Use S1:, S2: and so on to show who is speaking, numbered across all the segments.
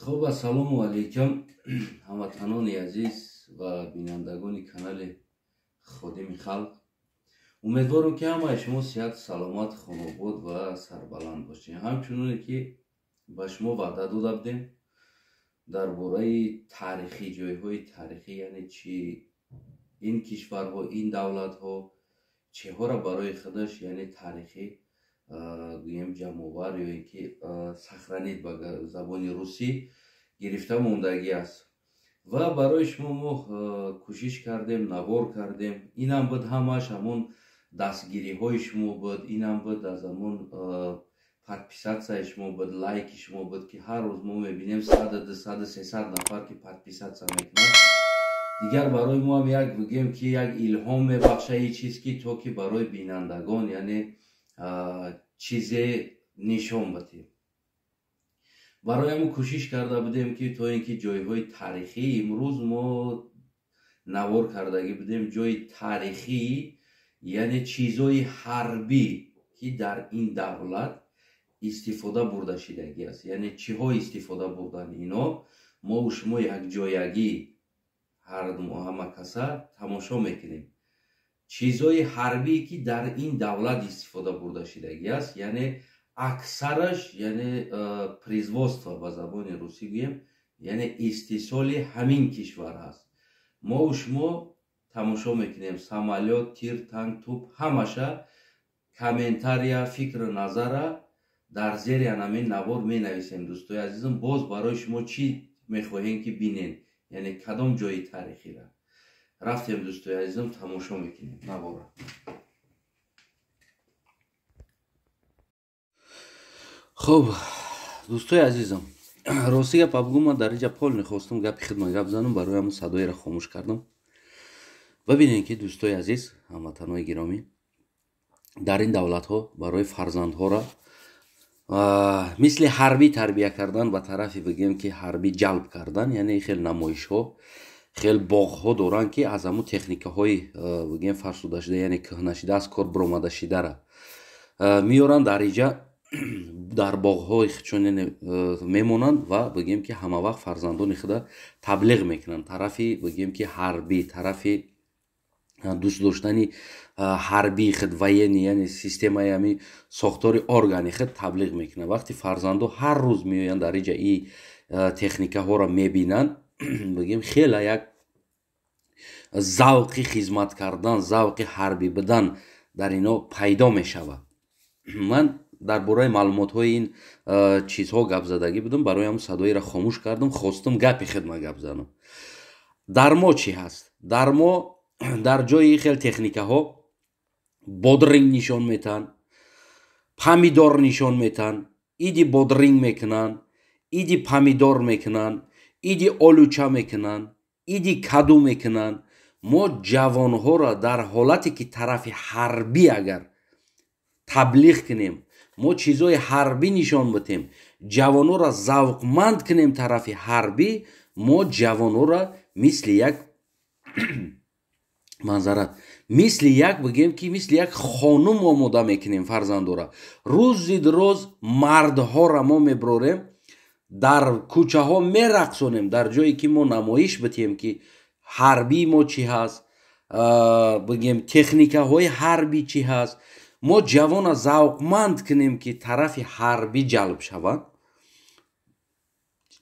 S1: خب السلام علیکم هموطنان عزیز و بینندگان کانال خادم خلق. امیدوارم که همه شما صحت سلامت خانواد و سربلند باشین. همچنونه که به شما وعده داده بودیم درباره تاریخی جایهای تاریخی، یعنی چی این کشورها، این دولت‌ها چه را برای خودش یعنی تاریخی گویم جمع‌آور یا اینکه سخرانید به زبان روسی گرفته موندگی است و برای شما ما کوشش کردیم، نوار کردیم. این هم بود همش همون دستگیری های شما بود، این هم بود از همون پادپیساتسای شما بود، لایک شما بود که هر روز ما میبینیم 100 200 300 نفر که پادپیساتسا میکنن. دیگر برای ما هم یک بگیم که یک الهام میبخشه این چیز که تو که برای بینندگان یعنی چیزی نشون بدیم. برای همون کوشش کرده بودیم که تو اینکه جایهای تاریخی امروز ما نوار کردگی بودیم جای تاریخی، یعنی چیزهای حربی که در این دولت استفاده برده شدگی است. یعنی چی ها استفاده بردن اینا ما و شما یک جایگی هر دو همه کسا تماشا میکنیم. چیزهای حربی که در این دولت استفاده برده شدگی است، یعنی اکثرش یعنی پریزواستو به زبان روسی گویم، یعنی استیصال همین کشور هست. ما و شما تماشا میکنیم سامالیات، تیر، تانک، توپ همشه کامنتاریا، فکر نظر در زیر همین نوار می نویسیم. دوستای عزیزم باز برای شما چی میخواهیم که بینین، یعنی کدام جای تاریخی را رفتیم دوستای عزیزم تماشا میکنیم نوار. خب دوستای عزیزم راستی گپ بگم، من در اینجا پول نخواستم گپ خدمت گپ بزنم، برای همون صدای را خاموش کردم. ببینید که دوستای عزیز هموطنان گرامی، در این دولت ها برای فرزند ها را مثل حربی تربیت کردن به طرفی بگیم که حربی جلب کردن، یعنی خیلی نمایش ها خیلی باغ ها دارن که از همون تکنیک های بگیم فرسوده شده یعنی کهنه شده از کار برآمده شده را میارن در اینجا در باغ های خودشون میمونن و بگیم که همه وقت فرزندان خود تبلیغ میکنن، طرفی بگیم که حربی، طرفی دوست داشتنی حربی خود و یعنی سیستم همی ساختار ارگانی خود تبلیغ میکنن. وقتی فرزندان هر روز میاین در اینجا این تکنیک ها را میبینن بگیم خیلی یک ذوقی خدمت کردن، ذوقی حربی بدن در اینا پیدا میشود. من در برای معلومات های این چیزها گپ زدگی بودم، برای هم صدایی را خاموش کردم، خواستم گپی خدمت گپ زنم. در ما چی هست؟ در ما در جای خیلی تکنیکه ها بادرینگ نشان میتن، پامیدور نشان میتن، ایدی بادرینگ میکنن، ایدی پامیدور میکنن، ایدی آلوچه میکنن، ایدی کدو میکنن. ما جوان ها را در حالتی که طرف حربی اگر تبلیغ کنیم، ما چیزای حربی نشان بدیم، جوانو را ذوقمند کنیم طرف حربی، ما جوانو را مثل یک منظرت مثل یک بگیم که مثل یک خانم آماده میکنیم فرزندو را. روز زید روز مردها را ما میبروریم در کوچه ها میرقصونیم، در جایی که ما نمایش بدیم که حربی ما چی هست، بگیم تکنیکه های حربی چی هست. ما جوان را ذوقمند کنیم که طرف حربی جلب شوند.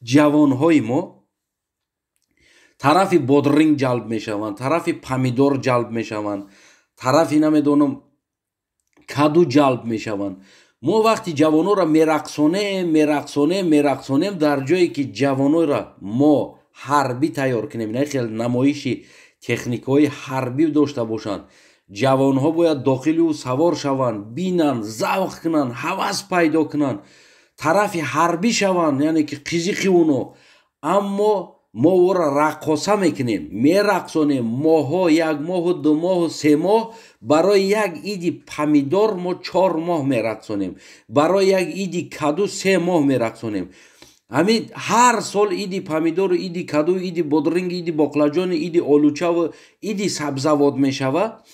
S1: جوان های ما طرف بادرینگ جلب می شوند، طرف پامیدور جلب می شوند، طرف نمیدونم کدو جلب می شوند. ما وقتی جوانو را میرقصونیم در جایی که جوانو را ما حربی تیار کنیم، نه خیلی نمایشی تکنیک های حربی داشته باشند. جوان ها باید داخلی و سوار شوند، بینن، ذوق کنن، هوس پیدا کنن، طرف حربی شوند، یعنی که قیزیقی اونو. اما ما او را رقاصه میکنیم، میرقصونیم ماها، 1 ماه و 2 ماه و 3 ماه. برای یک ایدی پامیدور ما 4 ماه میرقصونیم، برای یک ایدی کدو 3 ماه میرقصونیم. همین هر سال ایدی پامیدور، ایدی کدو، ایدی بادرینگ، ایدی باقلاجان، ایدی آلوچه و ایدی سبزوات میشود.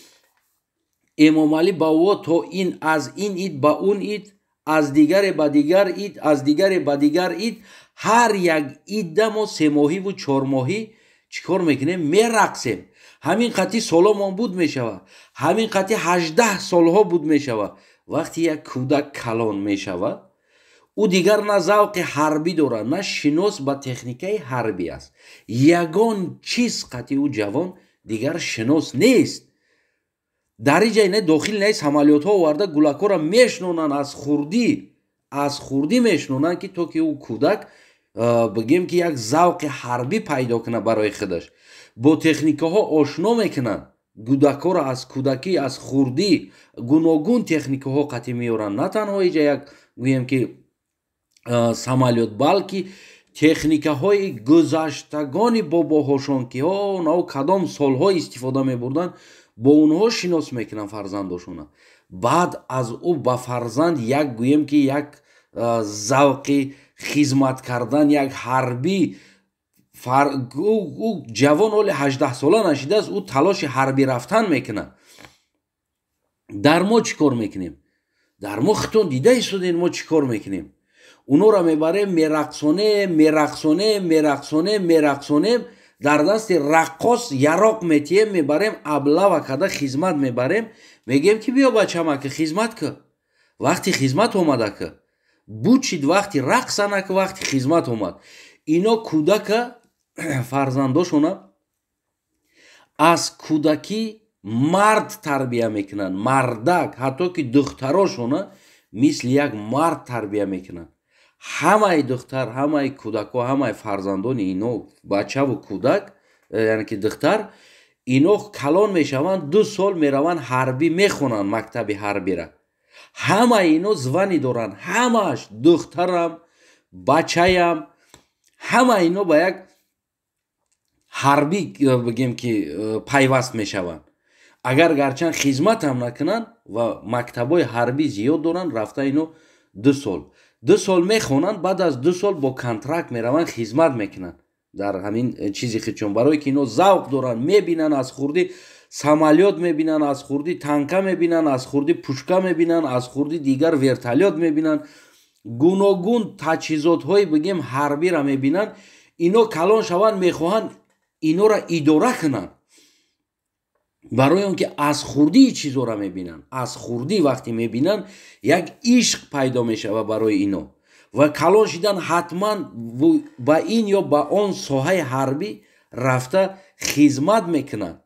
S1: امام علی با او تا این از این اید با اون اید
S2: аз дигаре ба дигар ид, аз дигаре ба дигар ид, ҳар як идда мо семоҳиву чормоҳӣ чикор мекунем, мерақсем. ҳамин қадри соломон буд мешавад, ҳамин қадри 18 солҳо буд мешавад. вақте як кӯдак калон мешавад, ӯ дигар на завқи ҳарбӣ дорад, на шинос ба техникаи ҳарбӣ аст. ягон чиз қадри ӯ ҷавон дигар шинос нест. дар ин ҷай дохили самолётҳо оварда гулакҳоро мешнонанд, аз хурдӣ мешнонанд, ки то ки ӯ кӯдак бигем ки як завқи ҳарбӣ пайдо кунад барои худаш. бо техникаҳо ошно мекунанд. кӯдакҳоро аз кӯдакӣ, аз хурдӣ гуногун техникаҳо қатъӣ меёранд. На танҳо иҷа як гӯем ки самолёт, балки техникаҳои гузаштагони бобоҳошон ки нав кадом солҳо истифода мебурданд, бо онҳо шинос мекунанд фарзандошона. баъд аз ӯ ба фарзанд як гӯем ки як завқи хизмат кардан, як ҳарбӣ, ӯ ҷавон оли 18 сола нашидааст, ӯ талоши ҳарбӣ рафтан мекунад. дар мо чӣ кор мекунем? дар мо хитон дида истодем мо чӣ кор мекунем? унора мебарем, мерақсонем, дар дасти раққос яроқ метиҳем, мебарем аблава када хизмат мебарем, мегем ки биё бачамака хизмат ка. вақти хизмат омада ка. бучид вақти рақс ана ка, вақти хизмат омад. ино кӯдака фарзандошона аз кӯдакӣ мард тарбия мекунанд. мардак, ҳатто ки духтарошона мисли як мард тарбия мекунанд. ҳамаи духтар, ҳамаи кӯдакҳо, ҳамаи фарзандони ино, бачаву кӯдак, яъне ки духтар, ино калон мешаванд, 2 сол мераванд ҳарбӣ мехонанд, мактаби ҳарбира. ҳамаи ино звани доранд, ҳамааш, духтарам, бачаям, ҳамаи ино ба як ҳарбӣ бигем ки пайваст мешаванд. агар гарчанд хизматам накунанд ва мактабҳои ҳарбӣ зиёд доранд, рафта ино 2 сол мехонанд, баъд аз 2 сол бо контракт мераванд, хизмат мекунанд дар ҳамин чизи худшон, барое ки ино завқ доранд, мебинанд аз хурдӣ самолёт, мебинанд аз хурдӣ танка, мебинанд аз хурдӣ пушка, мебинанд аз хурдӣ дигар вертолёт, мебинанд гуногун таҷҳизотҳои бигем ҳарбира мебинанд. ино калон шаванд, мехоҳанд инора идора кунанд, барои он ки аз хурдӣ чизора мебинанд. аз хурдӣ вақте мебинанд, як ишқ пайдо мешавад барои ино ва калон шидан ҳатман ба ин ё ба он соҳаи ҳарбӣ рафта хизмат мекунанд.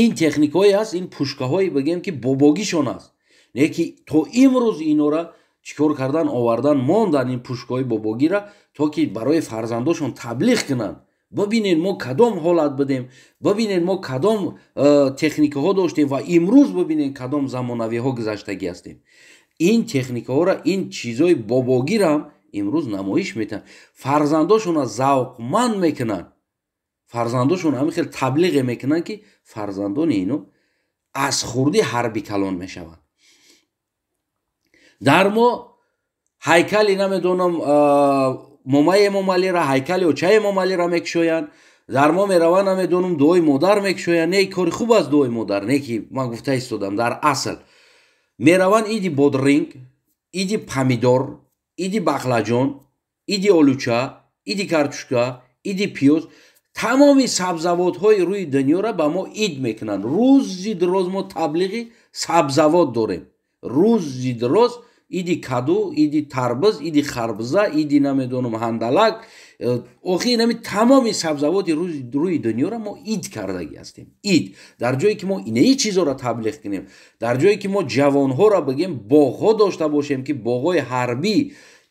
S2: ин техникаҳое аст, ин пушкаҳои бигем ки бобогишон аст. не ки то имрӯз инора чикор кардан, овардан, мондан ин пушкаҳои бобогира, то ки барои фарзандошон таблиғ кунанд. бибинед мо кадом ҳолат будем, бибинед мо кадом техникаҳо доштем ва имрӯз бибинед кадом замонавиҳо гузаштагӣ ҳастем. ин техникаҳоро, ин чизҳои бобогирам имрӯз намоиш метавонанд. фарзандошона завқманд мекунанд. фарзандошон ҳамин хел таблиғе мекунанд ки фарзандони ино аз хурдӣ ҳарбӣ калон мешаванд. дар мо ҳайкали намедонам момаи эмомалиро, ҳайкали очаи эмомалиро мекушоянд. дар мо мераванд, намедонам дуои модар мекушоянд. не кори хуб аст дуои модар, не ки ман гуфта истодам. дар асл мераванд иди бодринг, иди помидор, иди бақлаҷон, иди олуча, иди картошка, иди пиёз, тамоми сабзавотҳои рӯи дунёро ба мо ид мекунанд. рӯзи дуроз мо таблиғи сабзавот дорем. рӯзи дуроз иди каду, иди тарбуз, иди харбуза, иди намедонам ҳандалак, охир нами тамоми сабзавоти рӯи дунёро мо ид кардагӣ ҳастем. ид дар ҷое ки мо инаи чизоро таблиғ кунем, дар ҷое ки мо ҷавонҳоро бигем боғҳо дошта бошем, ки боғҳои ҳарбӣ,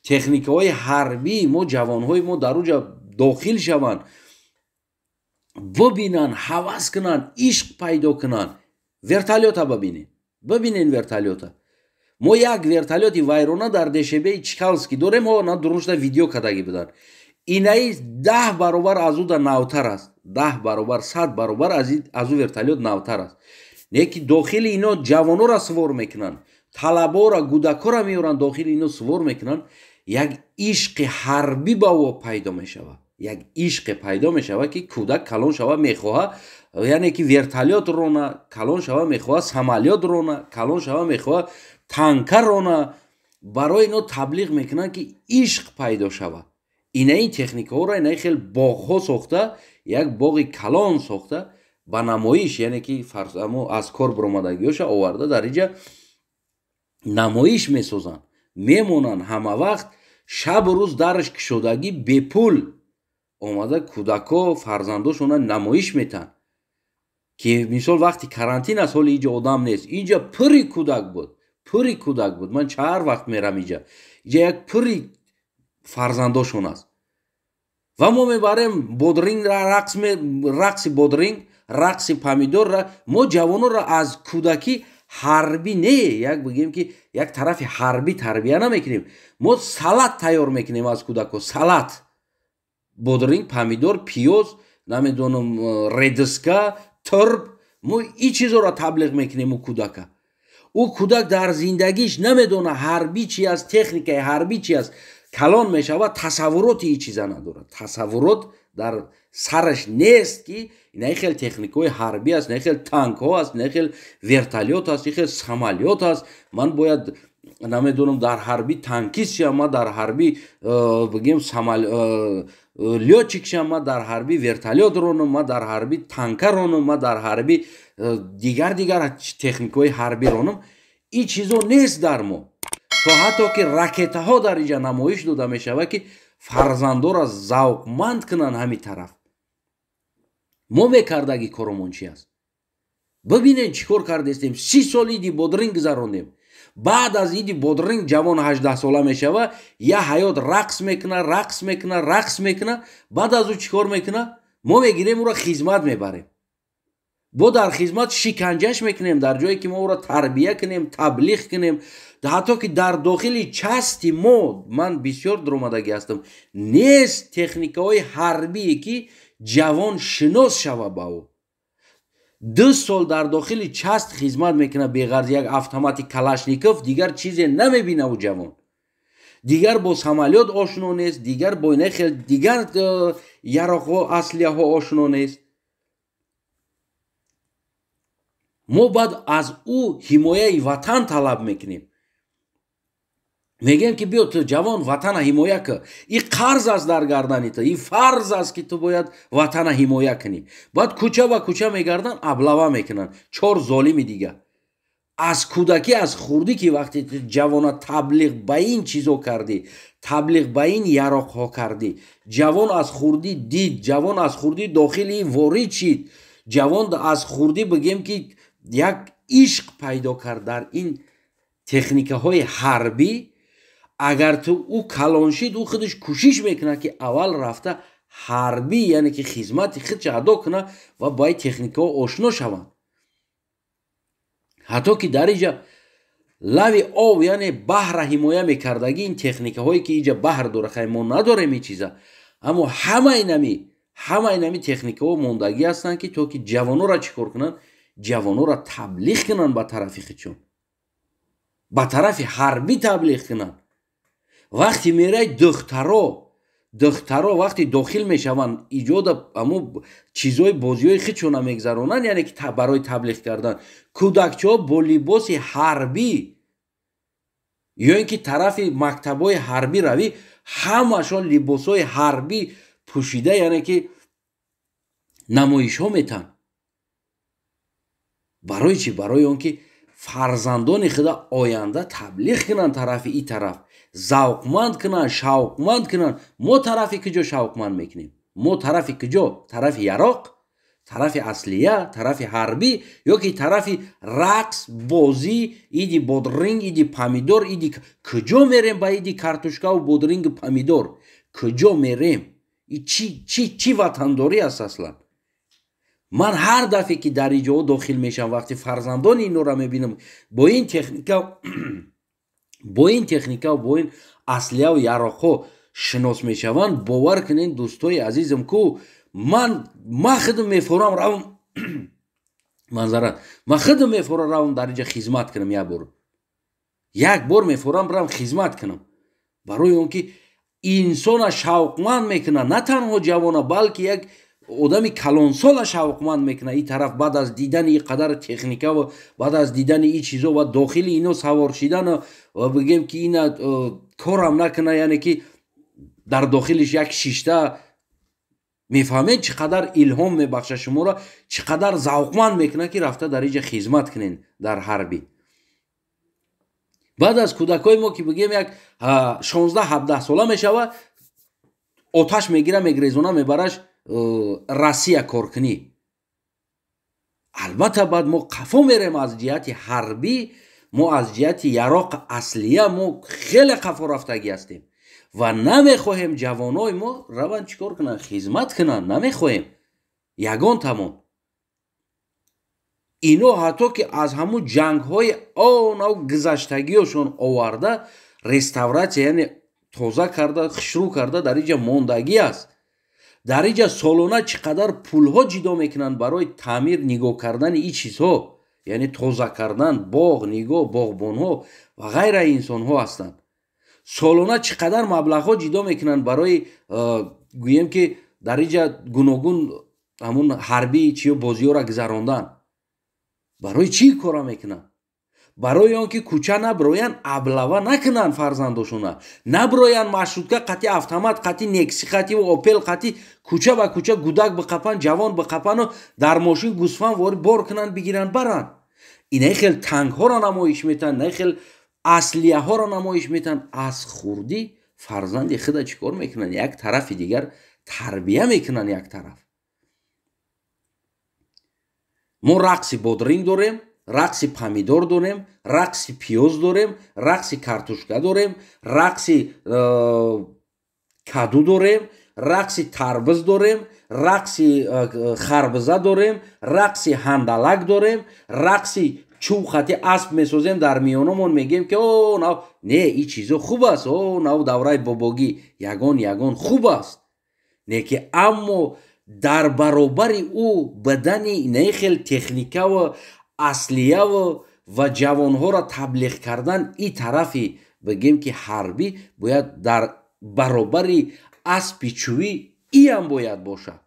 S2: техникаҳои ҳарбӣ, мо ҷавонҳои мо дар уҷа дохил шаванд, бибинанд, ҳавас кунанд, ишқ пайдо кунанд. вертолёта бибинен вертолёта. мо як вертолёти вайрона дар дешебеи чкалски дорем, на дурушта видео кардагӣ буданд. инаи 10 баробар аз ӯ да навтар аст. 10 баробар, 100 баробар аз ӯ вертолёт навтар аст. не ки дохили ино ҷавонора свор мекунанд, талабора, кӯдакҳоро меёранд, дохили ино свор мекунанд. як ишқи ҳарбӣ ба ӯ пайдо мешавад. як ишқе пайдо мешавад ки кӯдак калон шава мехоҳад, яъне ки вертолёт рона, калон шава мехоҳад самолёт рона, калон шава мехоҳад танкарона барои ино таблиғ мекунанд ки ишқ пайдо шавад. Инаи техникаҳоро инаи хел боғҳо сохта, як боғи калон сохта ба намоиш, яъне ки фарзамо аз кор биромадагиҳоша оварда дар инҷа намоиш месозанд, мемонанд ҳама вақт, шабу рӯз дараш кушодагӣ бепул омада кӯдако фарзандошона намоиш метаҳанд ки мисол вақти карантин аст, ҳоли инҷа одам нест, инҷа пури кӯдак буд, пури кӯдак буд. Ман чаҳар вақт мерам инҷа як пури фарзандошон аст. Ва мо мебарем бодринг, рақси бодринг, рақси помидор, мо ҷавононро аз кӯдакӣ ҳарбӣ не, як бигем ки як тарафи ҳарбӣ тарбия намекунем. Мо салат тайёр мекунем аз кӯдако, салат, бодринг, помидор, пиёз, намедонам редиска, турб, мо ин чизоро таблиғ мекунем у кӯдака. ӯ кӯдак дар зиндагиш намедона ҳарбӣ чи аст, техникаи ҳарбӣ чи аст. калон мешавад, тасаввуроти ин чиза надорад. Тасаввурот дар сараш нест ки инаи хел техникаҳои ҳарбӣ аст, инаи хел танкҳо аст, инаи хел вертолёт аст, ин хел самолёт аст. Ман бояд намедонам дар ҳарбӣ танкист шам, ман дар ҳарбӣ бигем лётчик шам, ман дар ҳарбӣ вертолёт ронам, ман дар ҳарбӣ танка ронам, ман дар ҳарбӣ дигар техникаҳои ҳарбӣ ронам. ин чизо нест дар мо. то ҳатто ки ракетаҳо дар инҷа намоиш дода мешавад ки фарзандора завқманд кунанд ҳамин тараф. мо мекардаги коромон чи аст? бибинем чӣ кор кардестем. 30 сол иди бодринг гузарондем. баъд аз иди бодринг ҷавон 18 сола мешава, я ҳаёт рақс мекуна. баъд аз ӯ чӣ кор мекуна? мо мегирем ӯро хизмат мебарем. бо дар хизмат шиканҷаш мекунем, дар ҷое ки мо ӯро тарбия кунем, таблиғ кунем. ҳатто ки дар дохили части мо, ман бисёр дуромадагӣ ҳастам, нест техникаҳои ҳарбие ки ҷавон шинос шава ба ӯ. 2 сол дар дохили част хизмат мекуна беғарз як автомати калашников, дигар чизе намебина ӯ ҷавон. дигар бо самолёт ошно нест, дигар бо инаи хел дигар яроқҳо, аслиҳаҳо ошно нест. мо баъд аз ӯ ҳимояи ватан талаб мекунем. мегем ки биё ту ҷавон ватана ҳимоя кун. ин қарз аст дар гардани ту, ин фарз аст ки ту бояд ватана ҳимоя кунӣ. баъд кӯча ба кӯча мегарданд, аблава мекунанд. 4 золими дигар. аз кӯдакӣ, аз хурдӣ ки вақте ту ҷавона таблиғ ба ин чизо кардӣ, таблиғ ба ин яроқҳо кардӣ, ҷавон аз хурдӣ дид, ҷавон аз хурдӣ дохили ворид шид, ҷавон аз хурдӣ бигем ки як ишқ пайдо кард дар ин техникаҳои ҳарбӣ. агар ту ӯ калон шид, ӯ худаш кӯшиш мекунад ки аввал рафта ҳарбӣ, яъне ки хизмати худша адо кунад ва ба ин техникаҳо ошно шаванд. ҳатто ки дар инҷа лави об, яъне баҳрра ҳимоя мекардагӣ, ин техникаҳое ки инҷа баҳр дора, хай мо надорем ин чиза, аммо ҳамаи нами техникаҳо мондагӣ ҳастанд ки то ки ҷавонора чӣ кор кунанд, ҷавонора таблиғ кунанд ба тарафи худшон, ба тарафи ҳарбӣ таблиғ кунанд. вақти мерай духтаро вақти дохил мешаванд, иҷода амо чизои бозиҳои худшона мегзаронанд, яъне ки барои таблиғ кардан. кӯдакчаҳо бо либоси ҳарбӣ ё ин ки тарафи мактабҳои ҳарбӣ равӣ, ҳамашон либосҳои ҳарбӣ пӯшида, яъне ки намоишҳо метаҳанд. барои чӣ? барои он ки фарзандони худа оянда таблиғ кунанд тарафи ин тараф, завқманд кунанд, шавқманд кунанд. мо тарафи куҷо шавқманд мекунем? мо тарафи куҷо? тарафи яроқ, тарафи аслия, тарафи ҳарбӣ, ё ки тарафи рақс, бозӣ, иди бодринг, иди помидор, иди куҷо мерем? ба иди картошкаву бодрингу помидор куҷо мерем? чӣ ватандорӣ аст аслан? ман ҳар дафъе ки дар ин ҷоҳо дохил мешавам, вақти фарзандони инора мебинам бо ин техника бо ин аслиҳаву яроқҳо шинос мешаванд, бовар кунед дӯстои азизам, ку ман худам мефорам равам манзарат, ман худам мефорам равам дар инҷа хизмат кунам. як бор мефорам равам хизмат кунам, барои он ки инсона шавқманд мекунад, на танҳо ҷавона, балки як одами калонсола шавқманд мекунад ин тараф баъд аз дидани ин қадар техника ва баъд аз дидани ин чизо ва дохили ино савор шидан ва бигем ки ина корам накунад, яъне ки дар дохилиш як шишта, мефаҳмед чӣ қадар илҳом мебахша шуморо, чӣ қадар завқманд мекунад ки рафта дар инҷа хизмат кунен дар ҳарбӣ. баъд аз кӯдакҳои мо ки бигем як 16-17 сола мешава, оташ мегира, мегрезона, мебараш Россия коркунӣ. албатта баъд мо қафо мерем аз ҷиҳати ҳарбӣ, мо аз ҷиҳати яроқ аслия мо хеле қафо рафтагӣ ҳастем ва намехоҳем ҷавонои мо раванд чикор кунанд, хизмат кунанд, намехоҳем. ягон тамон ино ҳатто ки аз ҳамун ҷангҳои онав гузаштагиёшон оварда реставратсия, яъне тоза карда, хушрӯ карда дар инҷа мондагӣ аст. дар инҷа солона чӣ қадар пулҳо ҷидо мекунанд барои таъмир, нигоҳ кардани ин чизҳо, яъне тоза кардан боғ, нигоҳ, боғбонҳо ва ғайра инсонҳо ҳастанд. солона чӣ қадар маблағҳо ҷидо мекунанд барои гӯем ки дар инҷа гуногун ҳамун ҳарбии чиё бозиҳоро гузарондан. барои чӣ кора мекунанд? барои он ки кӯча наброянд, аблава накунанд фарзандошона, наброянд маршрутка қати автомат, қати некси, қати опел, қати кӯча ба кӯча гудак биқапанд, ҷавон биқапанду дар мошин гусфанд вори бор кунанд, бигиранд баранд. инаи хел танкҳоро намоиш метан, инаи хел аслияҳоро намоиш метан. аз хурдӣ фарзанди худа чӣ кор мекунанд? як тарафи дигар тарбия мекунанд. як тараф мо рақси бодринг дорем, рақси помидор дорем, рақси пиёз дорем, рақси картошка дорем, рақси каду дорем, рақси тарбуз дорем, рақси харбуза дорем, рақси ҳандалак дорем, рақси чӯб хати асп месозем, дар миёнамон мегем ки о нав не ин чизо хуб аст, о нав давраи бобогӣ ягон хуб аст. не ки аммо дар баробари ӯ бадани инаи хел техника ва аслия ва ҷавонҳоро таблиғ кардан, ин тарафи бигем ки ҳарбӣ бояд дар баробари аспи чӯбӣ иам бояд бошад.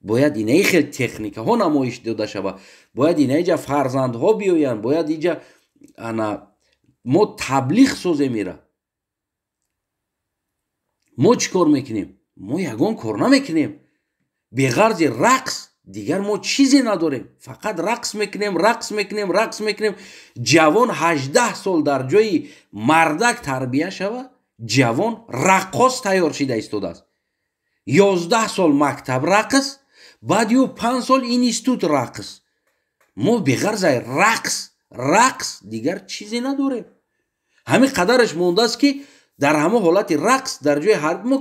S2: бояд инаи хел техникаҳо намоиш дода шавад, бояд инаиҷа фарзандҳо биёянд, бояд инҷа мо таблиғ созем. ира мо чӣ кор мекунем? мо ягон кор намекунем. беғарзи рақс дигар мо чизе надорем. фақат рақс мекунем, рақс мекунем, рақс мекунем. ҷавон 18 сол дар ҷои мардак тарбия шава, ҷавон раққос тайёр шуда истодааст. 11 сол мактаб рақс, баъди ӯ 5 сол институт рақс. мо беғарзи рақс дигар чизе надорем. ҳамин қадараш мондааст ки дар ҳамон ҳолати рақс дар ҷои ҳарбӣ мо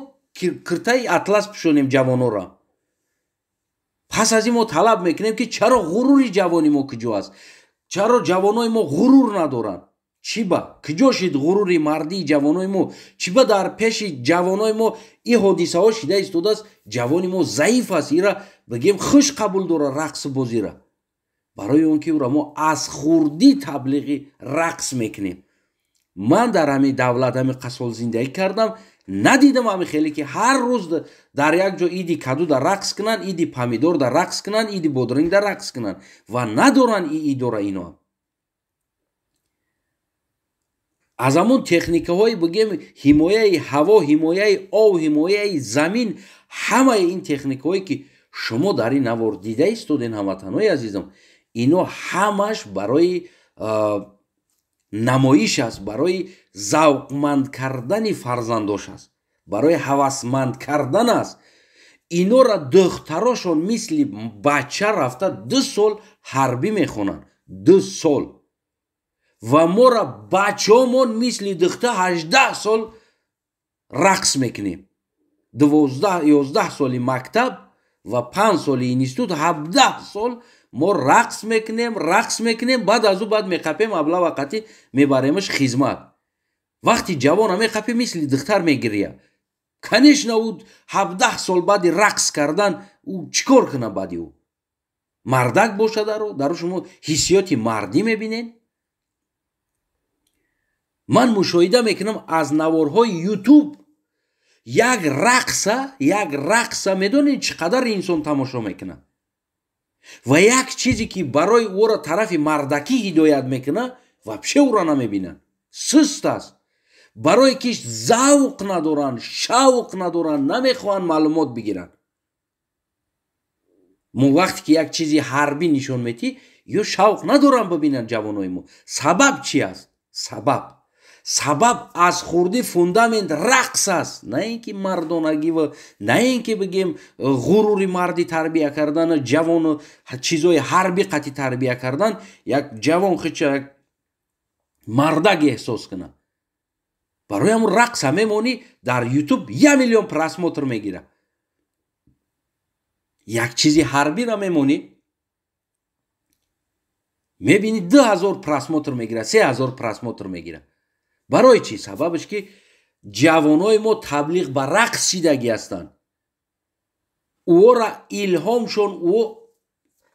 S2: киртаи атлас пӯшонем ҷавонҳоро. пас аз ин мо талаб мекунем ки чаро ғурури ҷавони мо куҷо аст? чаро ҷавонои мо ғурур надоранд? чӣ ба куҷо шид ғурури мардии ҷавонои мо? чӣ ба дар пеши ҷавонои мо ин ҳодисаҳо шида истодааст? ҷавони мо заиф аст, ира бигем хуш қабул дора рақсу бозира. барои он ки ӯро мо аз хурдӣ таблиғи рақс мекунем. ман дар ҳамин давлат ҳамин қасол зиндагӣ кардам, надидам ҳамин хеле ки ҳар рӯз дар як ҷо иди каду дар рақс кунанд, иди помидор дар рақс кунанд, иди бодринг дар рақс кунанд ва надоранд идора ино. аз ҳамун техникаҳои бигем ҳимояи ҳаво, ҳимояи об, ҳимояи замин, ҳамаи ин техникаҳое ки шумо дар ин навор дида истоден, ҳамватанои азизам, ино ҳамаш барои намоиш аст, барои завқманд кардани фарзандош аст, барои ҳавасманд кардан аст. инора духтарошон мисли бача рафта 2 сол ҳарбӣ мехонанд, 2 сол. ва мора бачаҳомон мисли духта 18 сол рақс мекунем. 12-11 соли мактаб ва 5 соли институт, 17 сол мо рақс мекунем, баъд аз ӯ баъд меқапем, абла вақати мебаремаш хизмат. вақти ҷавона меқапем мисли духтар мегирия. конечно ӯ 17 сол баъди рақс кардан ӯ чӣ кор куна? баъди ӯ мардак боша, дар шумо ҳиссиёти мардӣ мебинен. ман мушоҳида мекунам аз наворҳои ютуб як рақса медонед чӣ қадар инсон тамошо мекунад ва як чизе ки барои ӯро тарафи мардакӣ ҳидоят мекунад вабше ӯро намебинанд. суст аст. барое ки завқ надоранд, шавқ надоранд, намехоҳанд маълумот бигиранд. мо вақте ки як чизи ҳарбӣ нишон метӣ ё шавқ надоранд бибинанд ҷавонои мо. сабаб чӣ аст? сабаб аз хурди фундамент рақс аст, на ин ки мардонагӣ ва на ин ки бигем ғурури марди тарбия кардан, ҷавону чизои ҳарбӣ қати тарбия кардан. як ҷавон хича як мардак эҳсос кунад, барои ҳамун рақса мемонӣ дар ютуб 1 миллион просмотр мегирад. як чизи ҳарбира мемонӣ мебинӣ 2000 просмотр мегирад, 3000 просмотр мегирад. барои чӣ? сабабаш ки ҷавонои мо таблиғ ба рақс шидагӣ ҳастанд. ӯро илҳомшон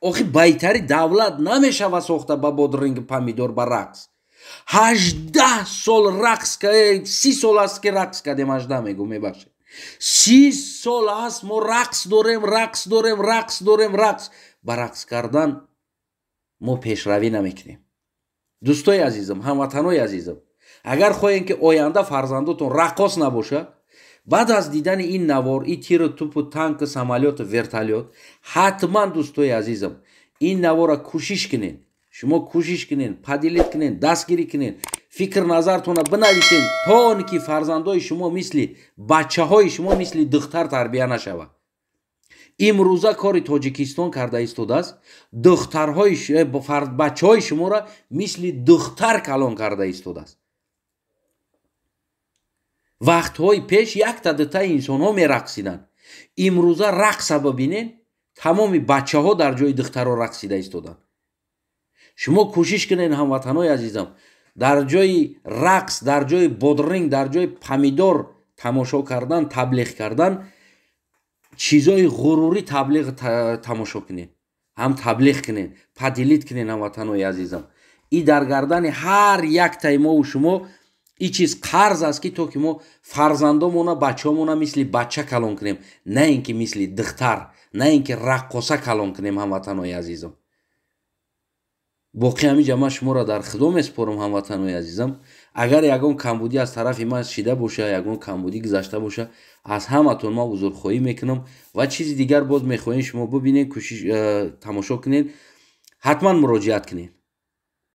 S2: охи байтари давлат намешава сохта ба бодринги помидор ба рақс. 18 сол рақс кардем, 30 сол аст ки рақс кардем, 18 мегӯ мебахшед. 30 сол аст мо рақс дорем. ба рақс кардан мо пешравӣ намекунем. дӯстои азизам, ҳамватанои азизам, агар хоҳем ки оянда фарзандотон раққос набоша, баъд аз дидани ин навор, ин тиру тупу, танку, самолёту, вертолёт, ҳатман дӯстои азизам, ин навора кӯшиш кунед. шумо кӯшиш кунед, падилид кунед, дастгирӣ кунед, фикр назартона бинависед, то он ки фарзандои шумо мисли бачаҳои шумо мисли духтар тарбия нашавад. имрӯза кори тоҷикистон карда истодааст. бачаҳои шуморо мисли духтар калон карда истодааст. вақтҳои пеш якта дута инсонҳо мерақсиданд. имрӯза рақса бибинед, тамоми бачаҳо дар ҷои духтаро рақсида истоданд. шумо кӯшиш кунед ҳамватанои азизам, дар ҷои рақс, дар ҷои бодринг, дар ҷои помидор тамошо кардан, таблиғ кардан, чизои ғурурӣ таблиғ тамошо кунед, ҳам таблиғ кунед, падилид кунед ҳамватанои азизам. и дар гардани ҳар яктаи мову шумо ин чиз қарз аст ки то ки мо фарзандомона, бачаҳомона мисли бача калон кунем, на ин ки мисли духтар, на ин ки раққоса калон кунем ҳамватанои азизам. боқи ҳамин ҷамъа шуморо дар худо месупорам ҳамватанои азизам. агар ягон камбудӣ аз тарафи ман шида боша, ягон камбудӣ гузашта боша, аз ҳаматон ман узрхоҳӣ мекунам ва чизи дигар боз мехоҳем шумо бибинед, тамошо кунед, ҳатман муроҷиат кунед.